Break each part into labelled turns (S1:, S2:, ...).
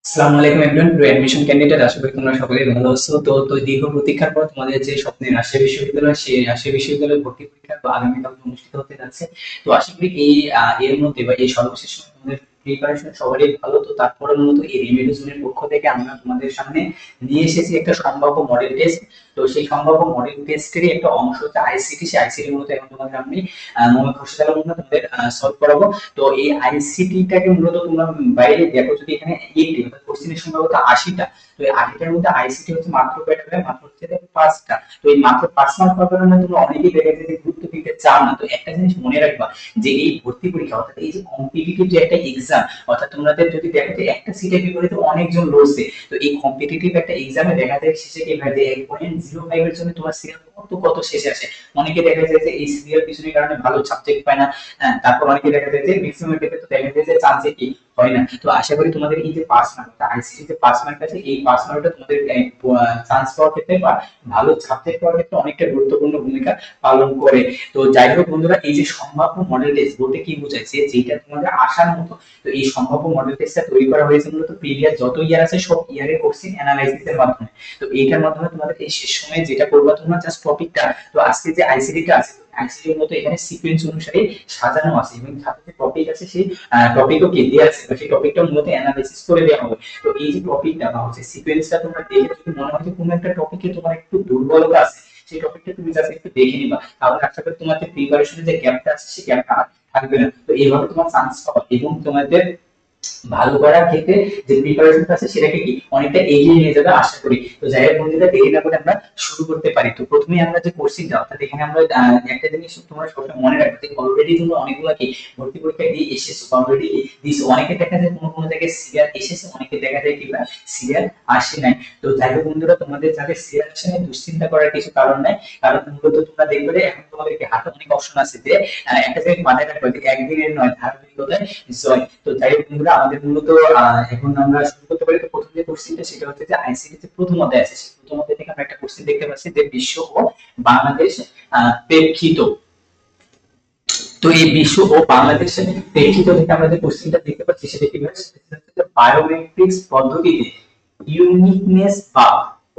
S1: আসসালামু আলাইকুম এভরিওয়ান, প্রিয় অ্যাডমিশন ক্যান্ডিডেট, আশা করি তোমরা সকলেই ভালো আছো। তো দীর্ঘ প্রতীক্ষার পর তোমাদের যে স্বপ্নের রাজশাহী বিশ্ববিদ্যালয়, সেই রাজশাহী বিশ্ববিদ্যালয়ের ভর্তি পরীক্ষা তো আগামীকাল অনুষ্ঠিত হতে যাচ্ছে। তো আশা করি এই এর মধ্যে বা এই সর্বশেষ সময় তোমাদের প্রিপারেশন সবারই ভালো। তো তারপরে মূলত এই রেমেডি জোনের পক্ষ থেকে আমরা তোমাদের সামনে নিয়ে এসেছি একটা সম্ভাব্য মডেল টেস্ট। তো সেই সম্ভাব্য মডেল টেস্টেরই একটা অংশ হচ্ছে আইসিটি। সেই আইসিটি মূলত এখন তোমাদের আমি মোহাম্মদ খুরশিদ আলম মূলত তোমাদের সলভ করাবো। তো এই আইসিটিটাকে মূলত তোমরা বাইরে দেখো, যদি এখানে 80 অর্থাৎ কোশ্চেনের সংখ্যা হচ্ছে 80টা। তো এই 80টার মধ্যে আইসিটি হচ্ছে মাত্র কয়টা হবে? মাত্র হচ্ছে 5টা। তো এই মাত্র 5 মার্ক পাওয়ার কারণে তোমরা অনেকেই দেখে যে গুরুত্ব দিতে চাও না। তো একটা জিনিস মনে রাখবা, যে এই ভর্তি পরীক্ষা অর্থাৎ এই যে কম্পিটিটিভ যে একটা এক্সাম, অর্থাৎ তোমাদের যদি দেখো যে একটা সিটের বিপরীতে অনেকজন লড়ছে, তো এই কম্পিটিটিভ একটা এক্সামে দেখা যায় শেষে কি হয় যে 1.05 এর জন্য তোমার সিরিয়াল কত কত শেষে আসে। অনেকে দেখা যায় যে এই সিরিয়াল পিছনের কারণে ভালো সাবজেক্ট পায় না। হ্যাঁ, তারপর অনেকে দেখা যায় যে ম্যাক্সিমাম ক্ষেত্রে তো দেখা যায় যে চান্সে কি হয় না। তো আশা করি তোমাদের এই যে পাস মার্ক, আইসিটি যে পাস মার্ক আছে, এই পাস মার্কটা তোমাদের চান্স পাওয়ার ক্ষেত্রে বা ভালো সাবজেক্ট পাওয়ার ক্ষেত্রে অনেকটা গুরুত্বপূর্ণ ভূমিকা পালন করে। তো যাই হোক বন্ধুরা, এই যে সম্ভাব্য মডেল টেস্ট বলতে কি বোঝাচ্ছে, যেটা তোমাদের আসার মতো। তো এই সম্ভাব্য মডেল টেস্টটা তৈরি করা হয়েছে মূলত প্রিভিয়াস যত ইয়ার আছে সব ইয়ারের কোশ্চেন অ্যানালাইসিস এর মাধ্যমে। তো এইটার মাধ্যমে তোমাদের এই শেষ সময়ে যেটা করবা তোমরা জাস্ট টপিকটা, তো আজকে যে আইসিটিটা আছে আইসিটির মতো এখানে সিকোয়েন্স অনুসারে সাজানো আছে এবং সাথে যে টপিক আছে সেই টপিকও কি দেওয়া আছে, তো সেই টপিকটা মূলত অ্যানালাইসিস করে দেওয়া হবে। তো এই যে টপিকটা বা হচ্ছে সিকোয়েন্সটা তোমরা দেখে যদি মনে হয় যে কোনো একটা টপিকে তোমার একটু দুর্বলতা আছে, সেই টপিকটা তুমি জাস্ট একটু দেখে নিবা, তাহলে আশা করি তোমাদের প্রিপারেশনের যে গ্যাপটা আছে সেই গ্যাপটা থাকবে না। তো এইভাবে তোমার চান্স পাওয়া এবং তোমাদের ভালো করার ক্ষেত্রে যে প্রিপারেশনটা আছে সেটাকে কি অনেকটা এগিয়ে নিয়ে যাবে আশা করি। তো যাই হোক বন্ধুরা, দেরি না করে আমরা শুরু করতে পারি। তো প্রথমে আমরা যে কোর্সিংটা, অর্থাৎ এখানে আমরা একটা জিনিস তোমরা সবসময় মনে রাখবে যে অলরেডি তোমরা অনেকগুলো কি ভর্তি পরীক্ষা দিয়ে এসেছো, অলরেডি দিয়েছো। অনেকে দেখা যায় কোনো কোনো জায়গায় সিরিয়াল এসেছে, অনেকে দেখা যায় কিংবা সিরিয়াল আসে নাই। তো যাই হোক বন্ধুরা, তোমাদের যাদের সিরিয়াল আসে নাই দুশ্চিন্তা করার কিছু কারণ নাই। কারণ মূলত তোমরা দেখবে যে এখন তোমাদেরকে হাতে অনেক অপশন আছে, যে একটা জায়গায় মাথায় রাখবে যে একদিনের নয় ধারাবাহিকতায় জয়। তো যাই হোক বন্ধুরা, আমাদের মূলত এখন আমরা শুরু করতে পারি। তো প্রথম যে কোশ্চেনটা সেটা হচ্ছে যে আইসিটি যে প্রথম অধ্যায় আছে, সেই প্রথম অধ্যায় থেকে আমরা একটা কোশ্চেন দেখতে পাচ্ছি যে বিশ্ব ও বাংলাদেশ প্রেক্ষিত। তো এই বিশ্ব ও বাংলাদেশের প্রেক্ষিত থেকে আমরা যে কোশ্চেনটা দেখতে পাচ্ছি সেটা কি হচ্ছে, বায়োমেট্রিক্স পদ্ধতিতে ইউনিকনেস বা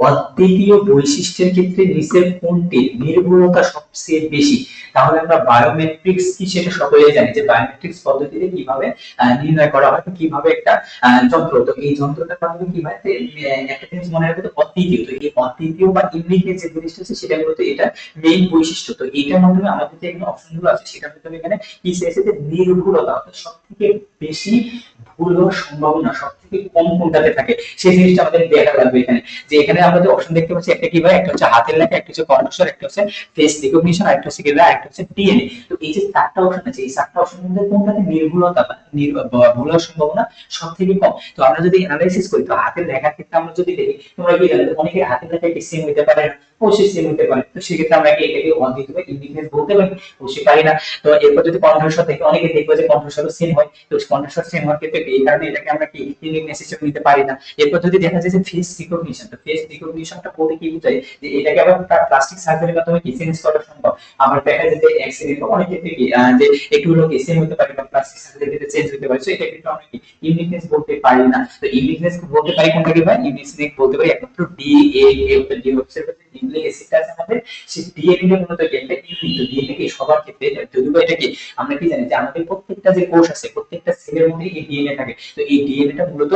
S1: অদ্বিতীয় বৈশিষ্ট্যের ক্ষেত্রে নিচের কোনটির নির্ভুলতা সবচেয়ে বেশি? তাহলে আমরা বায়োমেট্রিক্স কি সেটা সকলেই জানি, যে বায়োমেট্রিক্স পদ্ধতিতে কিভাবে নির্ণয় করা হয়, কিভাবে একটা যন্ত্র, তো এই যন্ত্রটার মাধ্যমে কি হয় যে একটা জিনিস মনে রাখবে, অদ্বিতীয়। তো এই অদ্বিতীয় বা ইউনিকনেস যে জিনিসটা আছে সেটা মূলত এটা মেইন বৈশিষ্ট্য। তো এইটার মাধ্যমে আমাদের যে এখানে অপশনগুলো আছে সেটার ভিতরে এখানে কি চেয়েছে যে নির্ভুলতা, অর্থাৎ সব থেকে বেশি ভুল হওয়ার সম্ভাবনা সব থেকে কম কোনটাতে থাকে সেই জিনিসটা আমাদের দেখা লাগবে এখানে। যে এখানে আমরা যে অপশন দেখতে পাচ্ছি একটা কি ভাই, একটা হচ্ছে হাতের লেখা, একটা হচ্ছে কণ্ঠস্বর, একটা হচ্ছে ফেস রিকগনিশন, আর একটা হচ্ছে কিভাবে, একটা হচ্ছে ডিএনএ। তো এই যে চারটা অপশন আছে, এই চারটা অপশনের মধ্যে কোনটাতে নির্ভুলতা বা ভুল হওয়ার সম্ভাবনা সব থেকে কম। তো আমরা যদি অ্যানালাইসিস করি, তো হাতের লেখার ক্ষেত্রে আমরা যদি দেখি, তোমরা কি জানো অনেকে হাতের লেখা কি সেম হইতে পারে না, অবশ্যই সেম হইতে পারে। তো সেক্ষেত্রে আমরা কি এটাকে অদ্বিতীয় বা ইউনিকনেস বলতে পারি? অবশ্যই পারি না। তো এরপর যদি কণ্ঠস্বর থেকে অনেকে দেখবো যে কণ্ঠস্বর সেম হয়, তো কণ্ঠস্বর সেম হওয়ার ক্ষেত্রে এই কারণে এটাকে আমরা কি ইউনিকনেস হিসেবে নিতে পারি না। এরপর যদি দেখা যায় যে ফেস রিকগনিশন, তো ফেস রিকগনিশনটা বলতে কি বোঝায়, যে এটাকে আবার প্লাস্টিক সার্জারির মাধ্যমে কি চেঞ্জ করা সম্ভব। আবার দেখা যায় যে অ্যাক্সিডেন্ট অনেক ক্ষেত্রে কি যে একটু হলো কি সেম হতে পারে বা প্লাস্টিক সার্জারিতে চেঞ্জ হতে পারে। সো এটা কিন্তু আমরা কি ইউনিকনেস বলতে পারি না। তো ইউনিকনেস বলতে পারি কোনটাকে ভাই? ইউনিকনেস বলতে পারি একমাত্র ডিএনএ, অর্থাৎ ডি হচ্ছে নিউক্লিক অ্যাসিডটা আছে আমাদের, সেই ডিএনএ মূলত কি একটা ইউনিক। তো ডিএনএ কি সবার ক্ষেত্রে, যদিও এটা কি আমরা কি জানি যে আমাদের প্রত্যেকটা যে কোষ আছে প্রত্যেকটা সেলের মধ্যে এই ডিএনএ থাকে। তো এই ডিএনএটা মূলত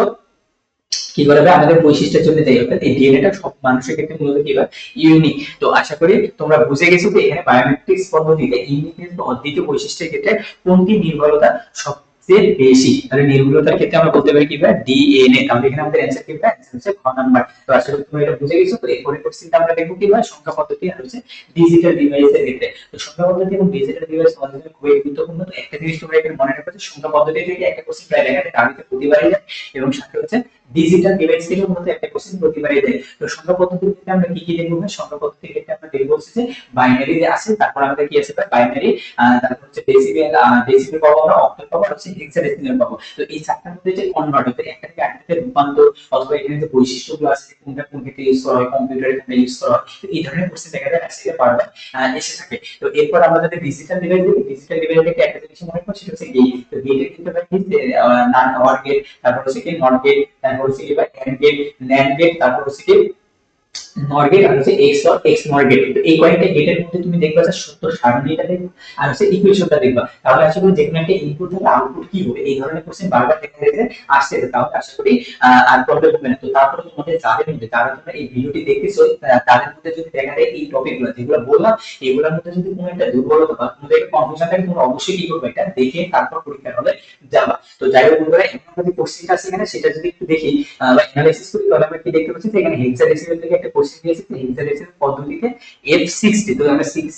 S1: কি করবে আমাদের বৈশিষ্ট্যের জন্য যাই হোক, এই ডিএনএটা সব মানুষের ক্ষেত্রে মূলত কি হয় ইউনিক। তো আশা করি তোমরা বুঝে গেছো যে এখানে বায়োমেট্রিক্স পদ্ধতিতে ইউনিকনেস বা অদ্বিতীয় বৈশিষ্ট্যের ক্ষেত্রে কোনটি নির্ভরতা সবচেয়ে বেশি। তাহলে নির্ভুলতার ক্ষেত্রে আমরা বলতে পারি কি ভাই? ডিএনএ। তাহলে এখানে আমাদের অ্যানসার কি ভাই? অ্যানসার হচ্ছে খ নাম্বার। তো আশা করি তোমরা এটা বুঝে গেছো। তো এরপরে কোশ্চেনটা আমরা দেখবো কি ভাই? সংখ্যা পদ্ধতি আর হচ্ছে ডিজিটাল ডিভাইসের ক্ষেত্রে। তো সংখ্যা পদ্ধতি এবং ডিজিটাল ডিভাইস আমাদের জন্য খুবই গুরুত্বপূর্ণ। তো একটা জিনিস তোমরা এখানে মনে রাখবে যে সংখ্যা পদ্ধতি থেকে একটা কোশ্চেন প্রায় দেখা যায় তার ভিতরে প্রতিবারই যায়, এবং সাথে হচ্ছে ডিজিটাল ডিভাইস থেকে মূলত একটা কোশ্চেন প্রতিবারই দেয়। তো সংখ্যা পদ্ধতির ক্ষেত্রে আমরা কি কি দেখবো? সংখ্যা পদ্ধতির ক্ষেত্রে আমরা দেখবো হচ্ছে যে বাইনারি যে আছে, তারপর আমাদের কি আছে বাইনারি, তারপর হচ্ছে ডেসিবেল, ডেসিবেল পাবো আমরা, অক্টাল পাবো, আর হচ্ছে হেক্সাডেসিমাল পাবো। তো এই চারটার মধ্যে যে কনভার্ট হবে একটা থেকে আরেকটাতে রূপান্তর অথবা এখানে যে বৈশিষ্ট্যগুলো আছে কোনটা কোন ক্ষেত্রে ইউজ করা হয়, কম্পিউটারে কোনটা ইউজ করা হয়, তো এই ধরনের কোশ্চেন দেখা যায় আজকে পারবে এসে থাকে। তো এরপর আমরা যদি ডিজিটাল ডিভাইস দেখি, ডিজিটাল ডিভাইস থেকে একটা জিনিস মনে করছি সেটা হচ্ছে গেট। তো গেটের কিন্তু ভাই নান অর গেট, তারপর হচ্ছে কি নট গেট, তারপর হচ্ছে কি ভাই এন্ড গেট, ন্যান্ড গেট, তারপর হচ্ছে কি নর গেট, আর হচ্ছে এক্স অর এক্স নর গেট। তো এই কয়েকটা গেটের মধ্যে তুমি দেখবা যে সত্য সারণীটা দেখবা আর হচ্ছে ইকুয়েশনটা দেখবা, তাহলে আশা করি যে কোনো একটা ইনপুট থেকে আউটপুট কি হবে এই ধরনের কোশ্চেন বারবার দেখা যায় যে আসছে, তাহলে আশা করি আর প্রবলেম হবে না। তো তারপরে তোমাদের যাদের মধ্যে যারা তোমরা এই ভিডিওটি দেখতেছো তাদের মধ্যে যদি দেখা যায় এই টপিকগুলো যেগুলো বললাম এগুলোর মধ্যে যদি কোনো একটা দুর্বলতা বা তোমাদের একটা কনফিউশন থাকে, তোমরা অবশ্যই কি করবে এটা দেখে তারপর পরীক্ষার হলে যাবা। তো যাই হোক বন্ধুরা, এখন যে কোশ্চেনটা আছে এখানে সেটা যদি একটু দেখি বা অ্যানালাইসিস করি, তাহলে আমরা কি দেখতে পাচ্ছি যে এখানে হেক্সাডেসিমাল থেকে একটা কোশ্চেন দিয়েছে, হেক্সাডেসিমাল পদ্ধতিতে F60। তো আমরা 60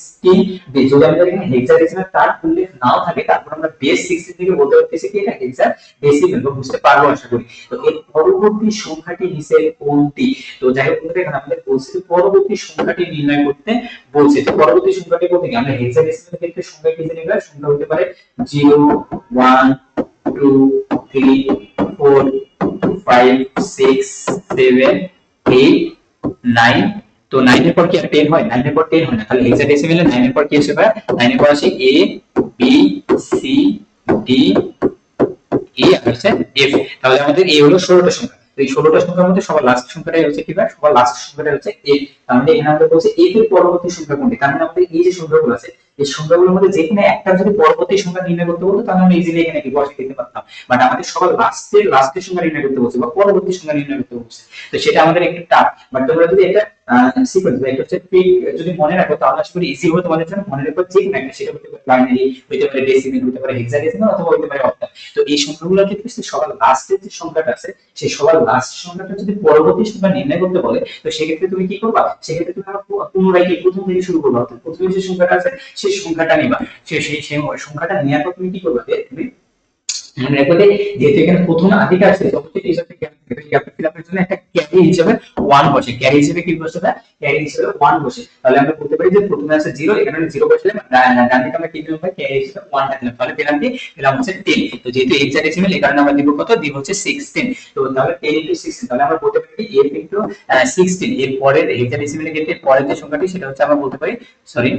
S1: যদি আমরা এখানে হেক্সাডেসিমাল তার উল্লেখ নাও থাকে, তারপর আমরা বেস 60 থেকে বলতে পারতেছি কি এটা হেক্সাডেসিমাল, তো বুঝতে পারবো আশা করি। তো এর পরবর্তী সংখ্যাটি নিচে কোনটি? তো যাই হোক বন্ধুরা, এখানে আমাদের বলছে পরবর্তী সংখ্যাটি নির্ণয় করতে বলছে। তো পরবর্তী সংখ্যাটি বলতে কি আমরা হেক্সাডেসিমাল ক্ষেত্রে সংখ্যা কি জানি? সংখ্যা হতে পারে 0 1 2 3 4 5 6 7 8 9। তো 9 এর পর কি আর 10 হয়? 9 এর পর 10 হয় না, তাহলে হেক্সাডেসিমালে 9 এর পর কি আসে ভাই? 9 এর পর আসে A B C D E আর হচ্ছে F। তাহলে আমাদের A হলো 16টা সংখ্যা। তো এই 16টা সংখ্যার মধ্যে সবার লাস্ট সংখ্যাটাই হচ্ছে কি ভাই? সবার লাস্ট সংখ্যাটা হচ্ছে A। তার মানে এখানে আমাদের বলছে A এর পরবর্তী সংখ্যা কোনটি? তার মানে আমাদের এই যে সংখ্যাগুলো আছে এই সংখ্যাগুলোর মধ্যে যে কোনো একটা যদি পরবর্তী সংখ্যা নির্ণয় করতে বলতো তাহলে আমরা ইজিলি এখানে কি বসে দিতে পারতাম, বাট আমাদের সবার লাস্টের সংখ্যা নির্ণয় করতে বলছে বা পরবর্তী সংখ্যা নির্ণয় করতে বলছে। তো সেটা আমাদের একটু টাফ, বাট তোমরা যদি এটা সিকোয়েন্স বা একটা হচ্ছে ট্রিক যদি মনে রাখো তাহলে আশা করি ইজি হবে তোমাদের জন্য। মনে রাখো যে কোনো একটা, সেটা হতে পারে বাইনারি, হতে পারে ডেসিমেল, হতে পারে হেক্সাডেসিমাল, অথবা হতে পারে অক্টাল। তো এই সংখ্যাগুলোর ক্ষেত্রে সবার লাস্টের যে সংখ্যাটা আছে সেই সবার লাস্ট সংখ্যাটা যদি পরবর্তী সংখ্যা নির্ণয় করতে বলে, তো সেক্ষেত্রে তুমি কি করবা? সেক্ষেত্রে তুমি পুনরায় কি প্রথম থেকে শুরু করবা, অর্থাৎ প্রথমে যে সংখ্যাটা আছে সেই সংখ্যাটা নিবা। সেই সংখ্যাটা নেওয়ার পর তুমি কি করবে? তুমি মনে রাখবে যে যেহেতু এখানে প্রথম আদিটা আছে অবশ্যই এই সাথে গ্যাপ ফিল আপের জন্য একটা ক্যারি হিসেবে 1 বসে। ক্যারি হিসেবে কি বসে? ক্যারি হিসেবে 1 বসে। তাহলে আমরা বলতে পারি যে প্রথমে আছে 0, এখানে 0 বসলে ডান দিকে আমরা কি দিলাম? ক্যারি হিসেবে 1 দিলাম, তাহলে পেলাম কি? পেলাম হচ্ছে 10। তো যেহেতু হেক্সাডেসিমাল এই কারণে আমরা দিব কত? দিব হচ্ছে 16। তো তাহলে 10 into 16, তাহলে আমরা বলতে পারি f into 16। এর পরের হেক্সাডেসিমালের ক্ষেত্রে পরের যে সংখ্যাটি সেটা হচ্ছে আমরা বলতে পারি সরি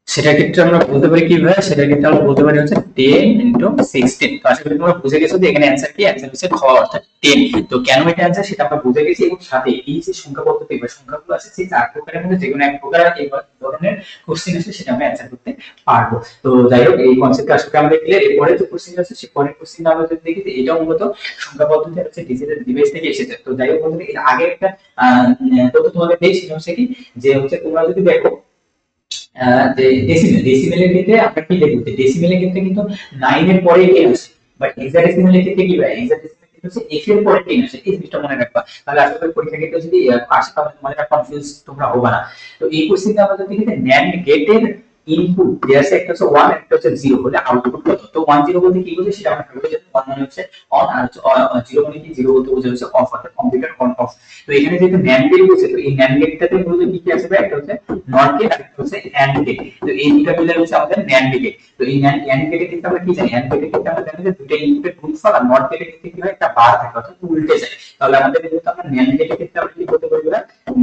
S1: সেটার ক্ষেত্রে আমরা বলতে পারি কি ভাই? সেটার ক্ষেত্রে আমরা বলতে পারি হচ্ছে 10 into 16। তো আশা করি তোমরা বুঝে গেছো যে এখানে অ্যানসার কি? অ্যানসার হচ্ছে খ, অর্থাৎ 10। তো কেন এটা অ্যানসার সেটা আমরা বুঝে গেছি, এবং সাথে এই যে সংখ্যা পদ্ধতি বা সংখ্যাগুলো আছে সেই চার প্রকারের মধ্যে যে কোনো এক প্রকার এই ধরনের কোশ্চেন আসলে সেটা আমরা অ্যানসার করতে পারবো। তো যাই হোক, এই কনসেপ্ট আসলে আমরা ক্লিয়ার। এরপরে যে কোশ্চেন আছে সেই পরের কোশ্চেন আমরা যদি দেখি এটাও মূলত সংখ্যা পদ্ধতি হচ্ছে ডিজিটাল ডিভাইস থেকে এসেছে। তো যাই হোক বন্ধুরা, এর আগে একটা তথ্য তোমাদের দিয়েছি, সেটা হচ্ছে কি যে হচ্ছে তোমরা যদি দেখো যে ডেসিমেলের ক্ষেত্রে আমরা কি দেখব? যে ডেসিমেলের ক্ষেত্রে কিন্তু 9 এর পরে 10 আসে, বাট হেক্সাডেসিমেলের ক্ষেত্রে কি হয়? হেক্সাডেসিমেলের ক্ষেত্রে হচ্ছে f এর পরে 10 আসে। এই জিনিসটা মনে রাখবা, তাহলে আশা করি পরীক্ষা ক্ষেত্রে যদি আসে তাহলে তোমাদের কনফিউজ তোমরা হবে না। তো এই কোশ্চেনটা আমরা যদি দেখি ন্যান্ড গেটের ইনপুট দেয়া আছে, একটা হচ্ছে 1 একটা হচ্ছে 0 হলে আউটপুট কত? তো 1 0 বলতে কি বোঝায় সেটা আমরা বলে জানি। 1 মানে হচ্ছে অন, আর হচ্ছে 0 মানে কি? 0 বলতে বোঝায় হচ্ছে অফ, অর্থাৎ কম্পিউটার অন অফ। তো এখানে যেহেতু ন্যান্ড গেট বলছে, তো এই ন্যান্ড গেটটাতে মূলত কি কি আসবে? একটা হচ্ছে নট গেট আর একটা হচ্ছে এন্ড গেট। তো এই দুটো মিলে হচ্ছে আমাদের ন্যান্ড গেট। তো এই ন্যান্ড গেটের ক্ষেত্রে আমরা কি জানি? ন্যান্ড গেটের ক্ষেত্রে আমরা জানি যে দুটো ইনপুটের গুণফল, আর নট গেটের ক্ষেত্রে কি হয়? একটা বার থাকে, অর্থাৎ উল্টে যায়। তাহলে আমাদের যেহেতু আমরা ন্যান্ড গেটের ক্ষেত্রে আমরা কি করতে পারি?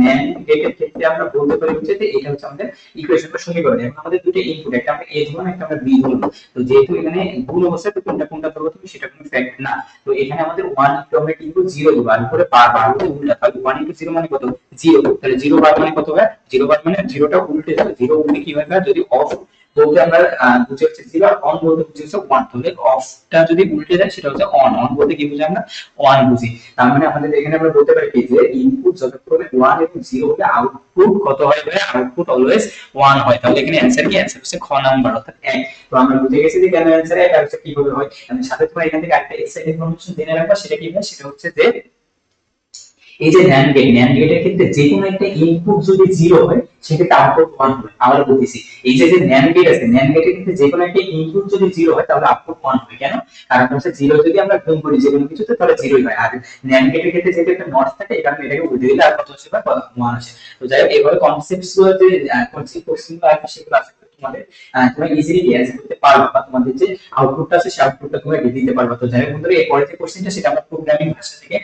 S1: ন্যান্ড গেটের ক্ষেত্রে আমরা বলতে পারি হচ্ছে যে এটা হচ্ছে আমাদের ইকুয়েশন বা সমীকরণ। এখন আমাদের দুটো ইনপুট, একটা আমরা a ধরলাম একটা আমরা b ধরলাম। তো যেহেতু এখানে গুণ অবস্থায়, তো কোনটা কোনটা ধরবো তুমি সেটা কোনো ফ্যাক্ট না। তো এখানে আমাদের 1 ইনটু আমরা কি করব? 0 দেব, আর উপরে বার বার হচ্ছে উল্টা। তাহলে 1 ইনটু 0 মানে কত? 0। তাহলে 0 বার মানে কত হয়? 0 বার মানে 0টা উল্টে যাবে। 0 উল্টে কি হয়? যদি অফ বলতে আমরা বুঝে হচ্ছে 0, আর অন বলতে বুঝে হচ্ছে 1। তাহলে অফটা যদি উল্টে যায় সেটা হচ্ছে অন। অন বলতে কি বুঝি আমরা? 1 বুঝি। তার মানে আমাদের এখানে আমরা বলতে পারি যে ইনপুট যতক্ষণ 1 এবং 0 হলে আউটপুট কত হয়? আউটপুট অলওয়েজ 1 হয়। তাহলে এখানে অ্যানসার কি? অ্যানসার হচ্ছে খ নাম্বার, অর্থাৎ 1। তো আমরা বুঝে গেছি যে কেন অ্যানসার 1 আর হচ্ছে কিভাবে হয়। আমি সাথে তোমরা এখান থেকে একটা এক্সট্রা ইনফরমেশন জেনে রাখবা, সেটা কি হয়? সেটা হচ্ছে যে এই যে ন্যান্ড গেটের ক্ষেত্রে যে কোনো একটা ইনপুট যদি 0 হয় সেক্ষেত্রে আউটপুট 1 হবে। আবার বলতেছি, এই যে ন্যান্ড গেট আছে, ন্যান্ড গেটের ক্ষেত্রে যে কোনো একটা ইনপুট যদি 0 হয় তাহলে আউটপুট 1 হবে। কেন? কারণ হচ্ছে 0 যদি আমরা গুণ করি যে কোনো কিছুতে তাহলে 0ই হয়। আর ন্যান্ড গেটের ক্ষেত্রে যেহেতু একটা নট থাকে এই কারণে এটাকে উল্টে দিলে আর কত হচ্ছে? বা 1 আসে। তো যাই হোক, এইভাবে কনসেপ্টস গুলো যে কোশ্চেন গুলো আছে সেগুলো আছে তোমাদের তোমরা ইজিলি গ্যাস করতে পারবে, বা তোমাদের যে আউটপুটটা আছে সেই আউটপুটটা তোমরা দিতে পারবে। তো যাই হোক বন্ধুরা, এই পরের যে কোশ্চেনটা সেটা আমরা প্রোগ্রামিং ভাষা থেকে,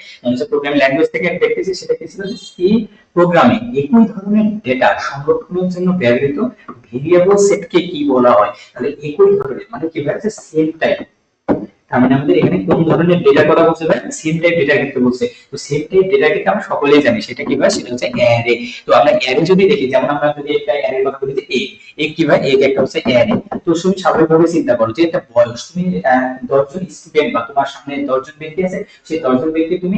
S1: প্রোগ্রামিং ল্যাঙ্গুয়েজ থেকে দেখতেছি, সেটা কি ছিল যে সি প্রোগ্রামিং একই ধরনের ডেটা সংরক্ষণের জন্য ব্যবহৃত ভেরিয়েবল সেটকে কি বলা হয়। তাহলে একই ধরনের মানে কি বলছে, সেম টাইপ। তার মানে আমাদের এখানে কোন ধরনের ডেটা কথা বলছে ভাই, সেম টাইপ ডেটা ক্ষেত্রে বলছে। তো সেম টাইপ ডেটা ক্ষেত্রে আমরা সকলেই জানি সেটা কি ভাই, সেটা হচ্ছে অ্যারে। তো আমরা অ্যারে যদি দেখি, যেমন আমরা যদি একটা অ্যারে কথা বলি যে এ কি ভাই, এ একটা হচ্ছে অ্যারে। তো তুমি স্বাভাবিকভাবে চিন্তা করো যে একটা বয়স, তুমি 10 জন স্টুডেন্ট বা তোমার সামনে 10 জন ব্যক্তি আছে, সেই 10 জন ব্যক্তি তুমি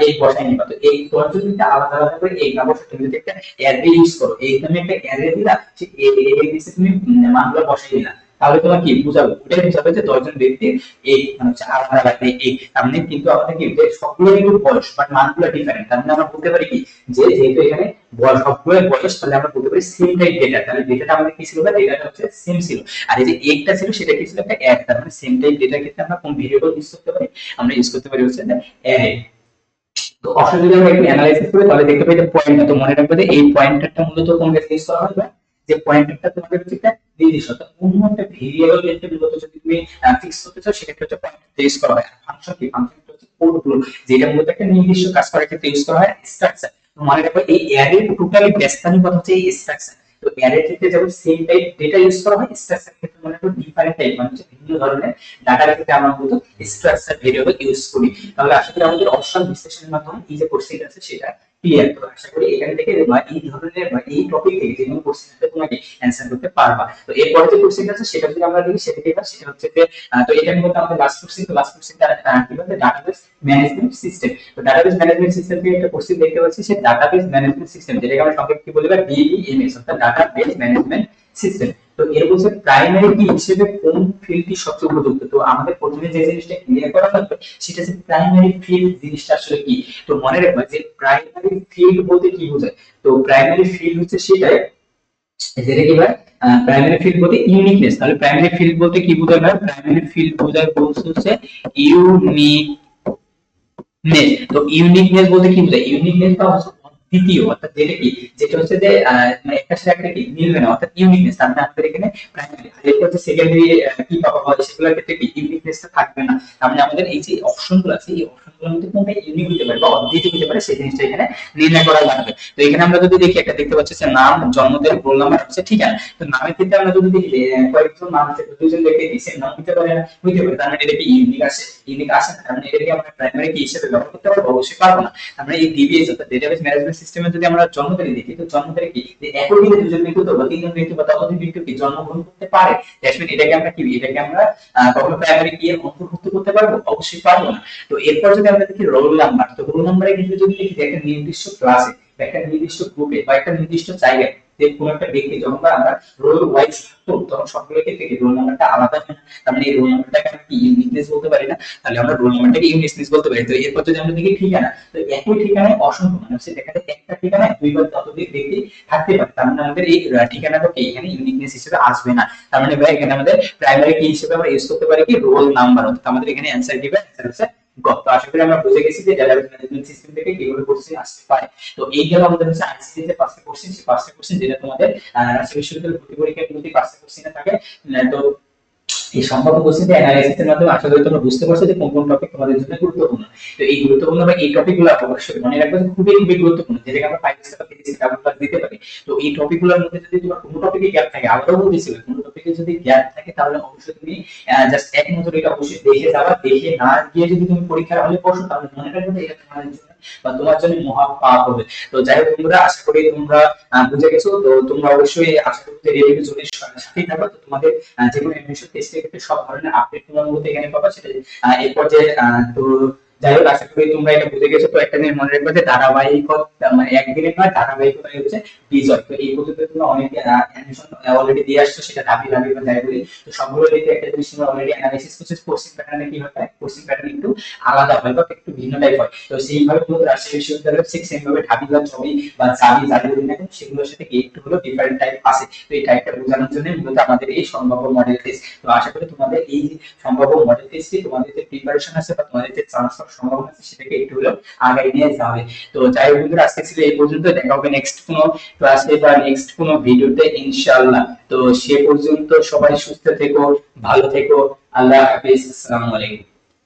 S1: এই বসায় নিবা। তো এই 10 জন ব্যক্তি আলাদা আলাদা করে এই না বসে, তুমি যদি একটা অ্যারে ইউজ করো, এই তুমি একটা অ্যারে দিলা, সেই এর নিচে তুমি মানগুলো বসাই দিলা, তাহলে তোমার কি বুঝাবে, ওটাই বুঝাবে যে 10 জন ব্যক্তি এই মানে হচ্ছে আলাদা আলাদা এই। তার মানে কিন্তু আমাদের কি যে সবগুলো কিন্তু বয়স বাট মানগুলো ডিফারেন্ট। তার মানে আমরা বলতে পারি কি যে যেহেতু এখানে বয়স সবগুলো বয়স, তাহলে আমরা বলতে পারি সেম টাইপ ডেটা। তাহলে ডেটাটা আমাদের কি ছিল, বা ডেটাটা হচ্ছে সেম ছিল। আর এই যে একটা ছিল সেটা কি ছিল, একটা অ্যাড। তার মানে সেম টাইপ ডেটার ক্ষেত্রে আমরা কোন ভেরিয়েবল ইউজ করতে পারি, আমরা ইউজ করতে পারি হচ্ছে অ্যারে। তো অপশন যদি আমরা একটু অ্যানালাইসিস করি তাহলে দেখতে পাই যে পয়েন্টার। তো মনে রাখবে যে এই পয়েন্টারটা মূলত কোন ক্ষেত্রে ইউজ করা হয়, যে পয়েন্টারটা তোমাদের হচ্ছে একটা নির্দিষ্ট অন্য একটা ভেরিয়েবল ক্ষেত্রে মূলত যদি তুমি ফিক্স করতে চাও, সেক্ষেত্রে হচ্ছে পয়েন্টার ইউজ করা হয়। ফাংশন কি, ফাংশন হচ্ছে কোড গুলো, যেটা মূলত একটা নির্দিষ্ট কাজ করার ক্ষেত্রে ইউজ করা হয়। স্ট্রাকচার, তো মনে রাখবে এই অ্যারে টোটালি বেসিক কথা হচ্ছে এই স্ট্রাকচার। তো অ্যারে ক্ষেত্রে যেমন সেম টাইপ ডেটা ইউজ করা হয়, স্ট্রাকচার ক্ষেত্রে মনে রাখবে ডিফারেন্ট টাইপ মানে হচ্ছে ভিন্ন ধরনের ডাটার ক্ষেত্রে আমরা মূলত স্ট্রাকচার ভেরিয়েবল ইউজ করি। তাহলে আশা করি আমাদের অপশন বিশ্লেষণের মাধ্যমে এই যে কোর্সটা আছে সেটা ক্লিয়ার। তো আশা করি এখান থেকে বা এই ধরনের বা এই টপিক থেকে যে কোনো কোশ্চেন আছে তোমাকে অ্যানসার করতে পারবা। তো এরপরে যে কোশ্চেন আছে সেটা যদি আমরা দেখি, সেটা কি সেটা হচ্ছে যে তো এটার মধ্যে আমাদের লাস্ট কোশ্চেন, তো লাস্ট কোশ্চেনটা কি বলতে, ডাটাবেস ম্যানেজমেন্ট সিস্টেম। তো ডাটাবেস ম্যানেজমেন্ট সিস্টেম থেকে একটা কোশ্চেন দেখতে পাচ্ছি, সেই ডাটাবেস ম্যানেজমেন্ট সিস্টেম যেটাকে আমরা সংক্ষেপে কি বলি বা ডিবিএমএস, অর্থাৎ ডাটাবেস ম্যানেজমেন্ট সিস্টেম। তো এর বলছে প্রাইমারি কি হিসেবে কোন ফিল্ডটি সবচেয়ে উপযুক্ত। তো আমাদের প্রথমে যে জিনিসটা ক্লিয়ার করা লাগবে সেটা হচ্ছে প্রাইমারি ফিল্ড জিনিসটা আসলে কি। তো মনে রাখবে যে প্রাইমারি ফিল্ড বলতে কি বোঝায়। তো প্রাইমারি ফিল্ড হচ্ছে সেটাই যেটা কি ভাই, প্রাইমারি ফিল্ড বলতে ইউনিকনেস। তাহলে প্রাইমারি ফিল্ড বলতে কি বোঝায় ভাই, প্রাইমারি ফিল্ড বোঝায় বলছে হচ্ছে ইউনিক নেস। তো ইউনিকনেস বলতে কি বোঝায়, ইউনিকনেস বা হচ্ছে দ্বিতীয়, অর্থাৎ যেটা কি, যেটা হচ্ছে যে মানে একটা সাথে একটা কি মিলবে না, অর্থাৎ ইউনিকনেস। তার মানে আমাদের এখানে প্রাইমারি আর এটা হচ্ছে সেকেন্ডারি কি পাবো হয়, সেগুলোর ক্ষেত্রে কি ইউনিকনেসটা থাকবে না। তার মানে আমাদের এই যে অপশনগুলো আছে, এই অপশনগুলোর মধ্যে কোনটা ইউনিক হতে পারে বা অদ্বিতীয় হতে পারে, সেই জিনিসটা এখানে নির্ণয় করা লাগবে। তো এখানে আমরা যদি দেখি, একটা দেখতে পাচ্ছি যে নাম, জন্মদিন, রোল নাম্বার হচ্ছে ঠিকানা। তো নামের ক্ষেত্রে আমরা যদি দেখি কয়েকজন নাম আছে, দুজন ব্যক্তি দিয়েছে, নাম হতে পারে না, হইতে পারে। তার মানে এটা কি ইউনিক আসে, ইউনিক আসে না। তার মানে এটাকে আমরা প্রাইমারি কি হিসেবে ব্যবহার করতে পারবো, অবশ্যই পারবো না। আমরা এই ডিবিএস অর্থাৎ ডেটাবেস ম্যানেজমেন্ট সিস্টেমে যদি আমরা জন্ম তারিখ দেখি, তো জন্ম তারিখ কি যে একই দিনে দুজন ব্যক্তি বা তিনজন ব্যক্তি বা ততোধিক ব্যক্তি কি জন্মগ্রহণ করতে পারে। দ্যাটস এটাকে আমরা কি, এটাকে আমরা কখনো প্রাইমারি কি এর অন্তর্ভুক্ত করতে পারবো, অবশ্যই পারবো না। তো এরপর যদি আমরা দেখি রোল নাম্বার, তো রোল নাম্বারে কিন্তু যদি দেখি একটা নির্দিষ্ট ক্লাসে, একটা নির্দিষ্ট গ্রুপে বা একটা নির্দিষ্ট জায়গায় যে কোনো একটা ব্যক্তি যখন আমরা রোল ওয়াইজ থাকতো, তখন সবগুলো ক্ষেত্রে রোল নাম্বারটা আলাদা হয় না। তার মানে এই রোল নাম্বারটাকে আমরা কি ইউনিকনেস বলতে পারি না, তাহলে আমরা রোল নাম্বারটাকে ইউনিকনেস বলতে পারি। তো এরপর যদি আমরা দেখি ঠিকানা, তো একই ঠিকানায় অসংখ্য মানুষ দেখা যায়, একটা ঠিকানায় দুই বা ততোধিক ব্যক্তি থাকতে পারে। তার মানে আমাদের এই ঠিকানাটাকে এখানে ইউনিকনেস হিসেবে আসবে না। তার মানে ভাই এখানে আমাদের প্রাইমারি কি হিসেবে আমরা ইউজ করতে পারি কি রোল নাম্বার। অর্থাৎ আমাদের এখানে অ্যানসার দিবে, অ্যানসার হচ্ছে গ। তো আশা করি আমরা বুঝে গেছি যে ডাটাবেস ম্যানেজমেন্ট সিস্টেম থেকে কিভাবে কোশ্চেন আসতে পারে। তো এই গেল আমাদের হচ্ছে আইসিটি যে পাঁচটা কোশ্চেন, সেই পাঁচটা কোশ্চেন যেটা তোমাদের রাজশাহী বিশ্ববিদ্যালয়ের ভর্তি পরীক্ষায় যদি পাঁচটা কোশ্চেনে থাকে। তো এই সম্ভাব্য কোশ্চেনটা অ্যানালাইসিসের মাধ্যমে আশা করি তোমরা বুঝতে পারছো যে কোন কোন টপিক তোমাদের জন্য গুরুত্বপূর্ণ। তো এই গুরুত্বপূর্ণ বা এই টপিকগুলো অবশ্যই মনে রাখবে যে খুবই খুবই গুরুত্বপূর্ণ, যেটাকে আমরা 5 স্টার ফিজিক্স ডাবল ক্লাস দিতে পারি। তো এই টপিকগুলোর মধ্যে যদি তোমার কোনো টপিকে গ্যাপ থাকে, আবারও বলতেছিল কোনো টপিকে যদি গ্যাপ থাকে, তাহলে অবশ্যই তুমি জাস্ট এক নজরে এটা অবশ্যই দেখে যাবা। দেখে না গিয়ে যদি তুমি পরীক্ষার হলে বসো, তাহলে মনে রাখবে যে এটা তোমাদের জন্য বা তোমার জন্য মহা পাপ হবে। তো যাই হোক বন্ধুরা, আশা করি তোমরা বুঝে গেছো। তো তোমরা অবশ্যই আশা করি যে রিভিউ জোনের সাথেই থাকো। তো তোমাদের যে কোনো অ্যাডমিশন টেস্টের ক্ষেত্রে সব ধরনের আপডেট তোমরা মূলত এখানে পাবা। সেটা এরপর যে তো যাই হোক, আশা করি তোমরা এটা বুঝে গেছো। তো একটা জিনিস মনে রাখবে যে ধারাবাহিকতা মানে একদিনে নয়, ধারাবাহিকতাই হচ্ছে বিজয়। তো এই পদ্ধতিতে তোমরা অনেকে অ্যাডমিশন অলরেডি দিয়ে আসছো, সেটা ধাপে ধাপে বা যাই বলি। তো সবগুলো দিকে একটা জিনিস তোমরা অলরেডি অ্যানালাইসিস করছো, কোশ্চেন প্যাটার্নে কি হয়, কোশ্চেন প্যাটার্ন একটু আলাদা হয় বা একটু ভিন্ন টাইপ হয়। তো সেইভাবে তোমাদের রাজশাহী বিশ্ববিদ্যালয়ের ঠিক সেম ভাবে ঢাবি বা ছবি বা চাবি যাই বলি না কেন, সেগুলোর সাথে কি একটু হলো ডিফারেন্ট টাইপ আছে। তো এই টাইপটা বোঝানোর জন্য মূলত আমাদের এই সম্ভাব্য মডেল টেস্ট। তো আশা করি তোমাদের এই সম্ভাব্য মডেল টেস্টে তোমাদের যে প্রিপারেশন আছে বা তোমাদের যে চান্স পাওয়ার সম্ভাবনা আছে, সেটাকে একটু হলেও আগায় নিয়ে যাবে। তো যাই হোক বন্ধুরা, আজকে ছিল এই পর্যন্ত, দেখা হবে নেক্সট কোনো ক্লাসে বা নেক্সট কোনো ভিডিওতে ইনশাআল্লাহ। তো সে পর্যন্ত সবাই সুস্থ থেকো, ভালো থেকো, আল্লাহ হাফেজ, আসসালামু আলাইকুম।